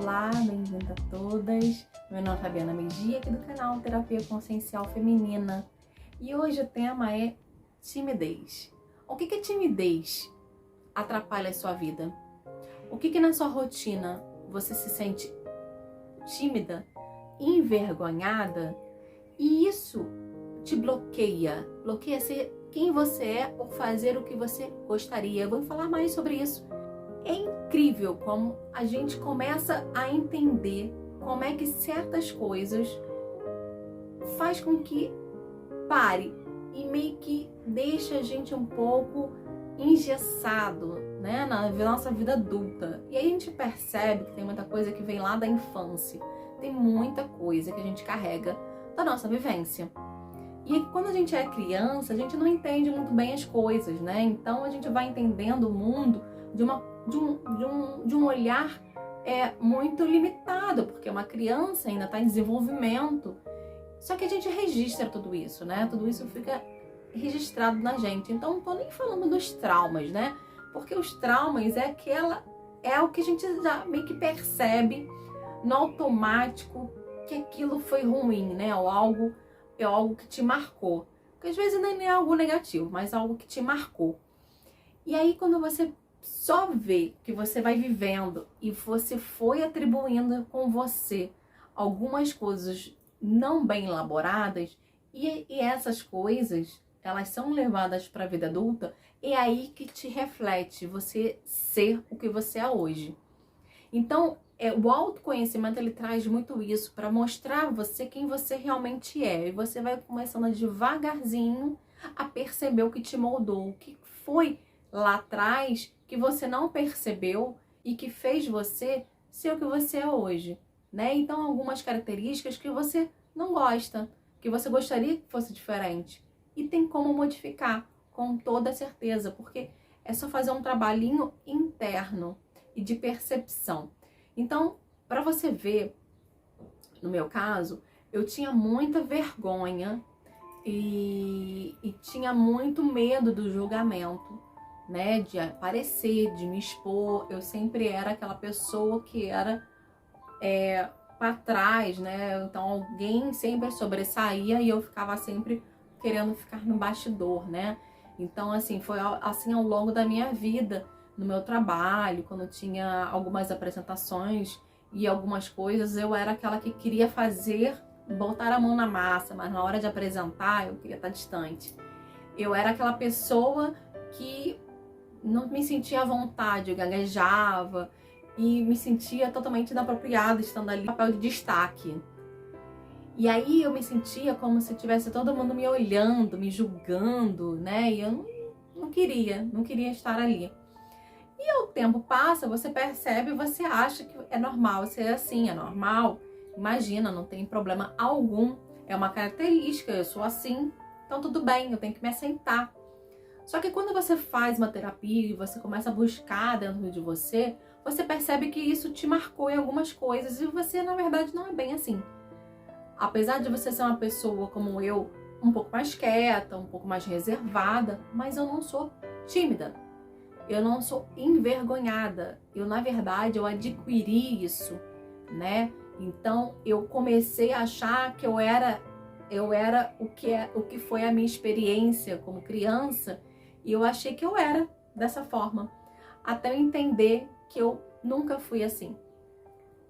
Olá, bem-vinda a todas. Meu nome é Fabiana Megia, aqui do canal Terapia Consciencial Feminina. E hoje o tema é timidez. O que é timidez atrapalha a sua vida? O que na sua rotina você se sente tímida, envergonhada? E isso te bloqueia ser quem você é ou fazer o que você gostaria. Eu vou falar mais sobre isso. É incrível como a gente começa a entender como é que certas coisas faz com que pare e meio que deixa a gente um pouco engessado, né, na nossa vida adulta. E aí a gente percebe que tem muita coisa que vem lá da infância. Tem muita coisa que a gente carrega da nossa vivência. E quando a gente é criança, a gente não entende muito bem as coisas, né? Então a gente vai entendendo o mundo de um olhar muito limitado, porque uma criança ainda está em desenvolvimento. Só que a gente registra tudo isso, né? Tudo isso fica registrado na gente. Então não tô nem falando dos traumas, né? Porque os traumas é o que a gente já meio que percebe no automático que aquilo foi ruim, né? Ou é algo que te marcou. Porque às vezes nem é algo negativo, mas algo que te marcou. E aí quando você só vê que você vai vivendo e você foi atribuindo com você algumas coisas não bem elaboradas e essas coisas, elas são levadas para a vida adulta, é aí que te reflete você ser o que você é hoje. Então, o autoconhecimento, ele traz muito isso para mostrar a você quem você realmente é. E você vai começando devagarzinho a perceber o que te moldou, o que foi lá atrás que você não percebeu e que fez você ser o que você é hoje, né? Então, algumas características que você não gosta, que você gostaria que fosse diferente. E tem como modificar, com toda certeza, porque é só fazer um trabalhinho interno e de percepção. Então, para você ver, no meu caso, eu tinha muita vergonha e tinha muito medo do julgamento, né? De aparecer, de me expor. Eu sempre era aquela pessoa que era para trás, né? Então alguém sempre sobressaía e eu ficava sempre querendo ficar no bastidor, né? Então, assim, foi assim ao longo da minha vida, no meu trabalho, quando tinha algumas apresentações e algumas coisas, eu era aquela que queria fazer, botar a mão na massa, mas na hora de apresentar eu queria estar distante. Eu era aquela pessoa que não me sentia à vontade, eu gaguejava e me sentia totalmente inapropriada estando ali no papel de destaque. E aí eu me sentia como se tivesse todo mundo me olhando, me julgando, né? E eu não queria estar ali. E o tempo passa, você percebe, você acha que é normal ser assim, é normal. Imagina, não tem problema algum. É uma característica, eu sou assim, então tudo bem, eu tenho que me aceitar. Só que quando você faz uma terapia e você começa a buscar dentro de você, você percebe que isso te marcou em algumas coisas e você, na verdade, não é bem assim. Apesar de você ser uma pessoa como eu, um pouco mais quieta, um pouco mais reservada, mas eu não sou tímida. Eu não sou envergonhada. Na verdade, eu adquiri isso, né? Então, eu comecei a achar que eu era o que foi a minha experiência como criança, e eu achei que eu era dessa forma, até eu entender que eu nunca fui assim,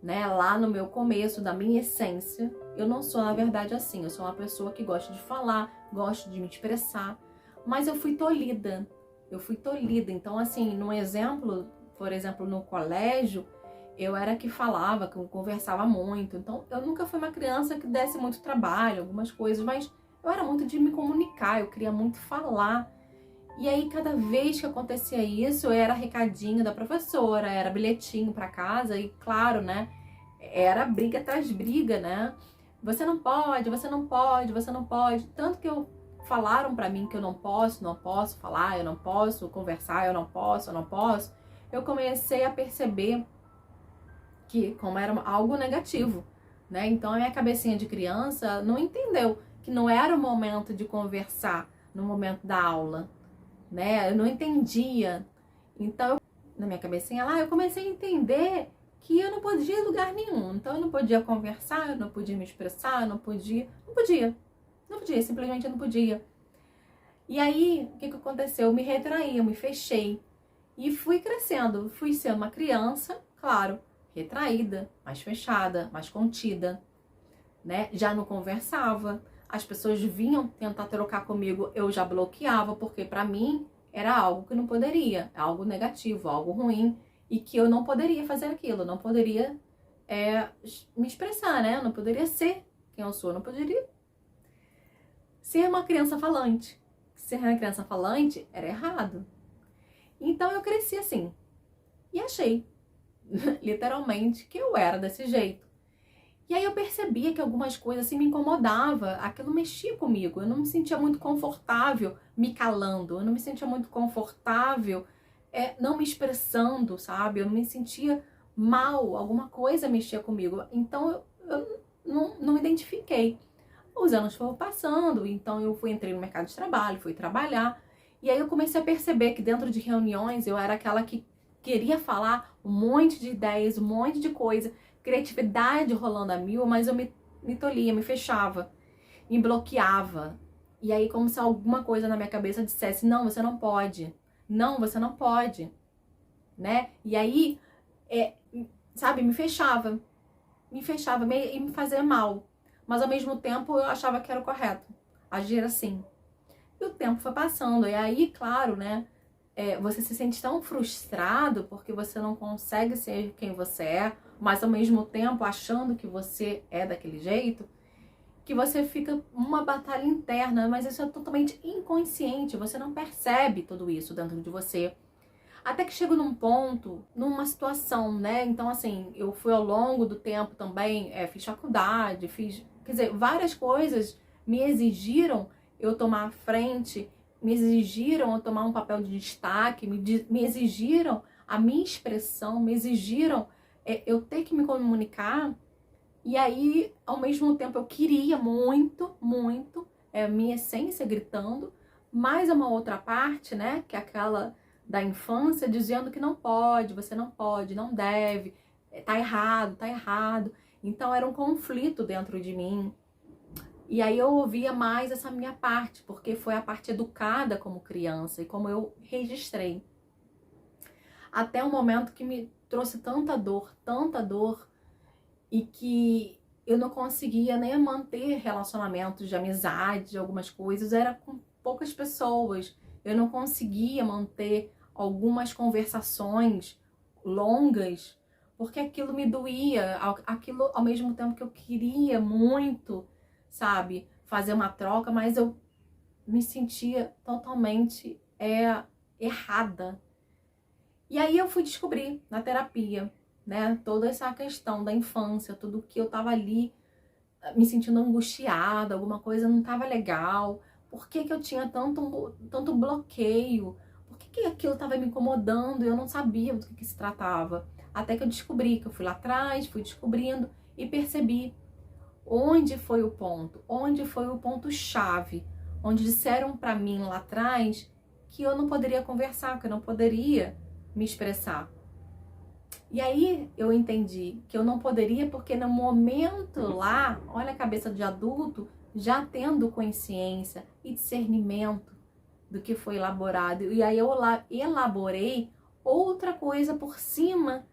né? Lá no meu começo, da minha essência, eu não sou, na verdade, assim. Eu sou uma pessoa que gosta de falar, gosto de me expressar, mas eu fui tolhida. Então, assim, por exemplo, no colégio, eu era que falava, que eu conversava muito. Então, eu nunca fui uma criança que desse muito trabalho, algumas coisas, mas eu era muito de me comunicar, eu queria muito falar. E aí, cada vez que acontecia isso, era recadinho da professora, era bilhetinho para casa e, claro, né, era briga atrás briga, né? Você não pode, você não pode, você não pode. Tanto que falaram para mim que eu não posso falar, eu não posso conversar, eu não posso. Eu comecei a perceber que como era algo negativo, né? Então, a minha cabecinha de criança não entendeu que não era o momento de conversar no momento da aula, né? Eu não entendia. Então, na minha cabecinha lá, eu comecei a entender que eu não podia ir em lugar nenhum. Então eu não podia conversar, eu não podia me expressar, eu não podia, simplesmente eu não podia. E aí, o que aconteceu? Eu me retraí, eu me fechei e fui crescendo, fui sendo uma criança, claro, retraída, mais fechada, mais contida, né? Já não conversava, as pessoas vinham tentar trocar comigo, eu já bloqueava, porque pra mim era algo que não poderia, algo negativo, algo ruim, e que eu não poderia fazer aquilo, não poderia me expressar, né? Eu não poderia ser quem eu sou, eu não poderia ser uma criança falante. Ser uma criança falante era errado. Então eu cresci assim, e achei, literalmente, que eu era desse jeito. E aí eu percebia que algumas coisas assim me incomodavam, aquilo mexia comigo, eu não me sentia muito confortável me calando, eu não me sentia muito confortável não me expressando, sabe? Eu me sentia mal, alguma coisa mexia comigo, então eu não me identifiquei. Os anos foram passando, então eu entrei no mercado de trabalho, fui trabalhar, e aí eu comecei a perceber que dentro de reuniões eu era aquela que queria falar um monte de ideias, um monte de coisa, criatividade rolando a mil, mas eu me tolhia, me fechava, me bloqueava. E aí como se alguma coisa na minha cabeça dissesse, não, você não pode, não, você não pode, né? E aí, sabe, me fechava e me fazia mal. Mas ao mesmo tempo eu achava que era o correto, agir assim. E o tempo foi passando, e aí, claro, né, você se sente tão frustrado porque você não consegue ser quem você é, mas ao mesmo tempo achando que você é daquele jeito, que você fica uma batalha interna, mas isso é totalmente inconsciente, você não percebe tudo isso dentro de você. Até que chego num ponto, numa situação, né? Então, assim, eu fui ao longo do tempo também, fiz faculdade, quer dizer, várias coisas me exigiram eu tomar a frente, me exigiram eu tomar um papel de destaque, me exigiram a minha expressão, me exigiram eu ter que me comunicar. E aí, ao mesmo tempo, eu queria muito, muito, minha essência gritando, mas uma outra parte, né, que é aquela da infância, dizendo que não pode, você não pode, não deve, tá errado, tá errado. Então era um conflito dentro de mim. E aí eu ouvia mais essa minha parte, porque foi a parte educada como criança e como eu registrei. Até o momento que me trouxe tanta dor, e que eu não conseguia nem manter relacionamentos de amizade, algumas coisas, era com poucas pessoas. Eu não conseguia manter algumas conversações longas, porque aquilo me doía, aquilo ao mesmo tempo que eu queria muito, sabe, fazer uma troca, mas eu me sentia totalmente errada. E aí eu fui descobrir na terapia, né, toda essa questão da infância, tudo que eu tava ali me sentindo angustiada, alguma coisa não tava legal, por que que eu tinha tanto bloqueio, por que que aquilo tava me incomodando e eu não sabia do que se tratava. Até que eu descobri, que eu fui lá atrás, fui descobrindo e percebi onde foi o ponto chave, onde disseram pra mim lá atrás que eu não poderia conversar, que eu não poderia me expressar. E aí eu entendi que eu não poderia porque no momento lá, olha a cabeça de adulto, já tendo consciência e discernimento do que foi elaborado. E aí eu elaborei outra coisa por cima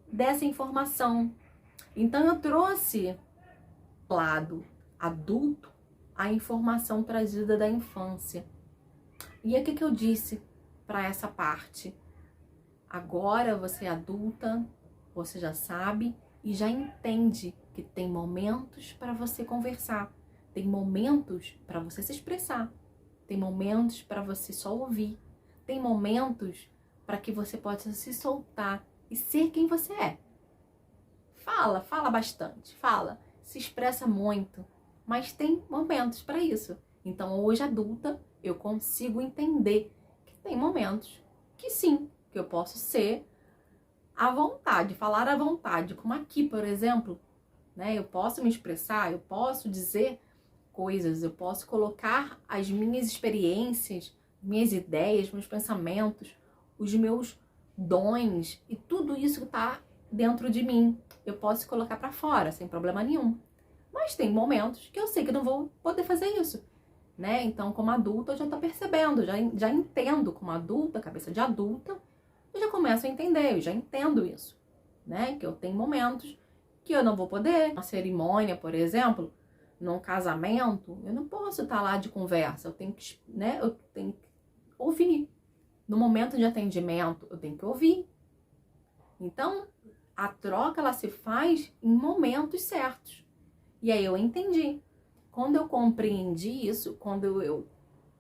dessa informação. Então eu trouxe do lado adulto a informação trazida da infância. E aí o que eu disse para essa parte? Agora você é adulta, você já sabe e já entende que tem momentos para você conversar, tem momentos para você se expressar, tem momentos para você só ouvir, tem momentos para que você possa se soltar e ser quem você é. Fala bastante, se expressa muito, mas tem momentos para isso. Então hoje adulta eu consigo entender que tem momentos que sim, que eu posso ser à vontade, falar à vontade, como aqui, por exemplo, né? Eu posso me expressar, eu posso dizer coisas, eu posso colocar as minhas experiências, minhas ideias, meus pensamentos, os meus dons, e tudo isso tá dentro de mim. Eu posso colocar para fora, sem problema nenhum. Mas tem momentos que eu sei que eu não vou poder fazer isso, né? Então, como adulta, eu já tô percebendo, já entendo como adulta, cabeça de adulta, eu já começo a entender, eu já entendo isso, né? Que eu tenho momentos que eu não vou poder. Uma cerimônia, por exemplo, num casamento, eu não posso estar lá de conversa, eu tenho que, né? Eu tenho que ouvir. No momento de atendimento, eu tenho que ouvir. Então, a troca, ela se faz em momentos certos. E aí eu entendi. Quando eu compreendi isso, quando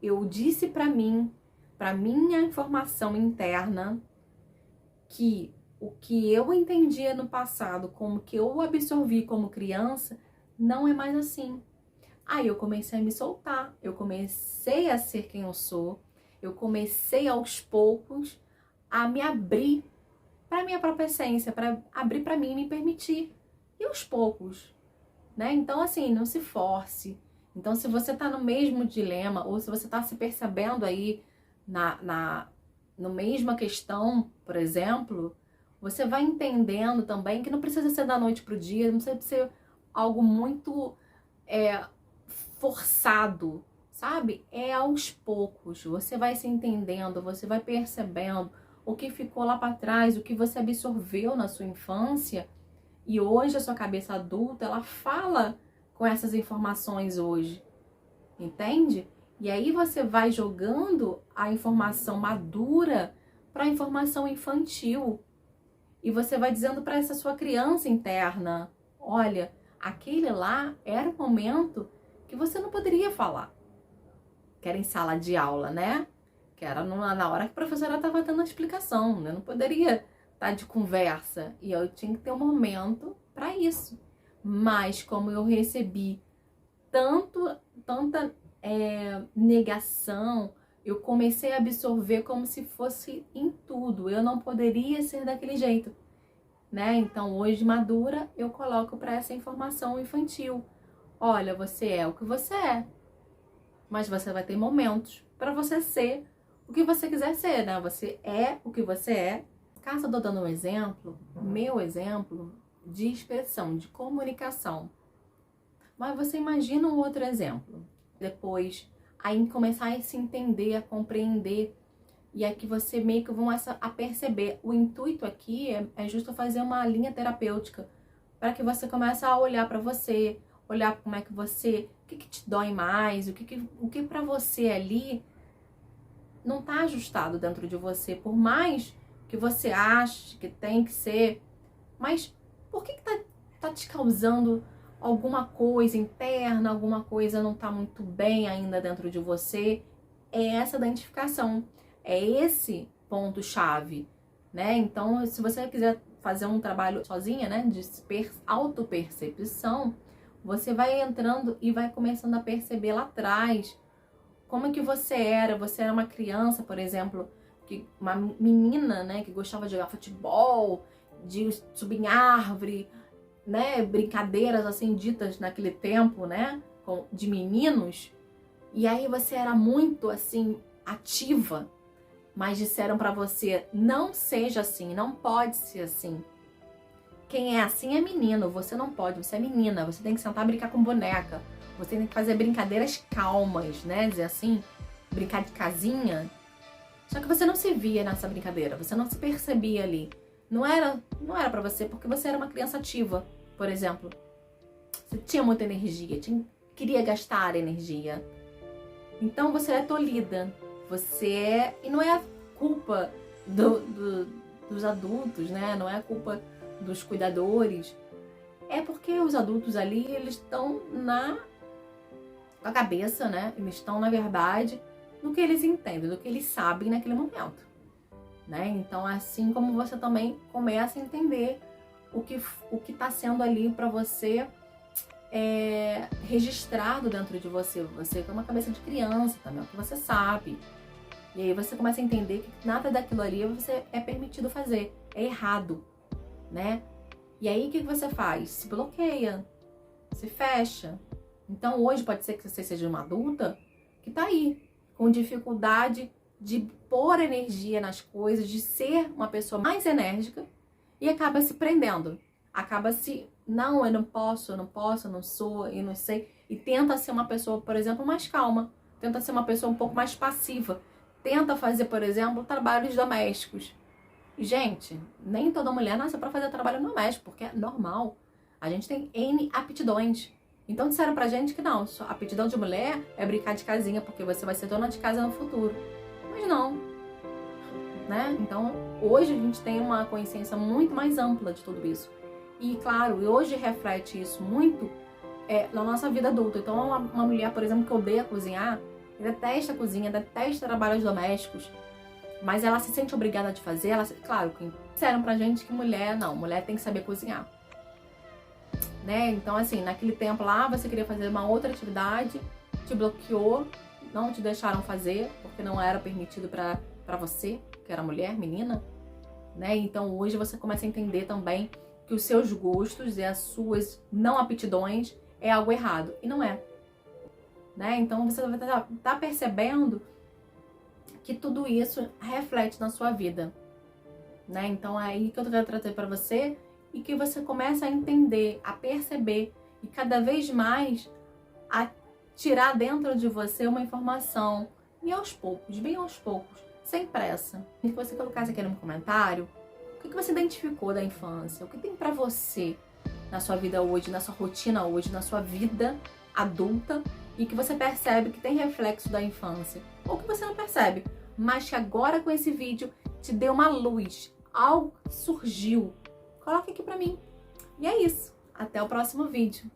eu disse para mim, para minha informação interna, que o que eu entendia no passado, como que eu absorvi como criança, não é mais assim. Aí eu comecei a me soltar, eu comecei a ser quem eu sou, eu comecei aos poucos a me abrir para minha própria essência, para abrir para mim e me permitir. E aos poucos, né? Então, assim, não se force. Então, se você tá no mesmo dilema, ou se você tá se percebendo aí no mesma questão, por exemplo, você vai entendendo também que não precisa ser da noite pro dia, não precisa ser algo muito forçado, sabe? É aos poucos. Você vai se entendendo, você vai percebendo o que ficou lá para trás, o que você absorveu na sua infância. E hoje a sua cabeça adulta, ela fala com essas informações hoje, entende? E aí você vai jogando a informação madura para a informação infantil. E você vai dizendo para essa sua criança interna, olha, aquele lá era o momento que você não poderia falar. Que era em sala de aula, né? Que era na hora que a professora estava dando a explicação, né? Não poderia estar de conversa. E eu tinha que ter um momento para isso. Mas como eu recebi tanta negação, eu comecei a absorver como se fosse em tudo. Eu não poderia ser daquele jeito, né? Então, hoje, madura, eu coloco para essa informação infantil. Olha, você é o que você é, mas você vai ter momentos para você ser o que você quiser ser, né? Você é o que você é. Caso eu tô dando um exemplo, meu exemplo de expressão, de comunicação. Mas você imagina um outro exemplo. Depois, aí começar a se entender, a compreender. E é que você meio que começa a perceber. O intuito aqui é justo fazer uma linha terapêutica. Para que você comece a olhar para você. Olhar como é que você... O que te dói mais? O que para você ali não tá ajustado dentro de você. Por mais que você ache que tem que ser. Mas por que tá te causando alguma coisa interna, alguma coisa não tá muito bem ainda dentro de você? É essa identificação, é esse ponto-chave, né? Então, se você quiser fazer um trabalho sozinha, né, de autopercepção, você vai entrando e vai começando a perceber lá atrás como é que você era uma criança, por exemplo, uma menina, né, que gostava de jogar futebol, de subir em árvore, né, brincadeiras assim ditas naquele tempo, né, de meninos. E aí você era muito assim ativa, mas disseram pra você, não seja assim, não pode ser assim. Quem é assim é menino, você não pode, você é menina, você tem que sentar e brincar com boneca. Você tem que fazer brincadeiras calmas, né, dizer assim, brincar de casinha. Só que você não se via nessa brincadeira, você não se percebia ali. Não era pra você, porque você era uma criança ativa, por exemplo. Você tinha muita energia, queria gastar energia. Então você é tolhida. E não é culpa dos adultos, né? Não é culpa dos cuidadores. É porque os adultos ali, eles estão com a cabeça, né? Eles estão, na verdade, no que eles entendem, no que eles sabem naquele momento, né? Então, assim como você também começa a entender o que está sendo ali para você registrado dentro de você. Você tem uma cabeça de criança também, o que você sabe. E aí você começa a entender que nada daquilo ali você é permitido fazer, é errado, né? E aí o que você faz? Se bloqueia, se fecha. Então hoje pode ser que você seja uma adulta que tá aí, com dificuldade de pôr energia nas coisas, de ser uma pessoa mais enérgica e acaba se prendendo. Acaba se, não, eu não posso, eu não sou, eu não sei. E tenta ser uma pessoa, por exemplo, mais calma. Tenta ser uma pessoa um pouco mais passiva. Tenta fazer, por exemplo, trabalhos domésticos. E, gente, nem toda mulher nasce para fazer trabalho doméstico, porque é normal. A gente tem N aptidões. Então disseram pra gente que não, a aptidão de mulher é brincar de casinha, porque você vai ser dona de casa no futuro. Mas não, né? Então, hoje a gente tem uma consciência muito mais ampla de tudo isso. E, claro, hoje reflete isso muito na nossa vida adulta. Então, uma mulher, por exemplo, que odeia cozinhar, detesta a cozinha, detesta trabalhos domésticos, mas ela se sente obrigada de fazer, claro, que disseram pra gente que mulher tem que saber cozinhar. Né? Então, assim, naquele tempo lá, você queria fazer uma outra atividade, te bloqueou, não te deixaram fazer, porque não era permitido pra você, que era mulher, menina, né? Então, hoje você começa a entender também que os seus gostos e as suas não aptidões é algo errado, e não é. Né? Então, você vai estar percebendo que tudo isso reflete na sua vida, né? Então é aí que eu quero trazer para você e que você começa a entender, a perceber e cada vez mais a tirar dentro de você uma informação e aos poucos, bem aos poucos, sem pressa. E que você colocasse aqui no comentário o que você identificou da infância, o que tem para você na sua vida hoje, na sua rotina hoje, na sua vida adulta, e que você percebe que tem reflexo da infância, ou que você não percebe, mas que agora com esse vídeo te deu uma luz, algo surgiu. Coloca aqui pra mim. E é isso. Até o próximo vídeo.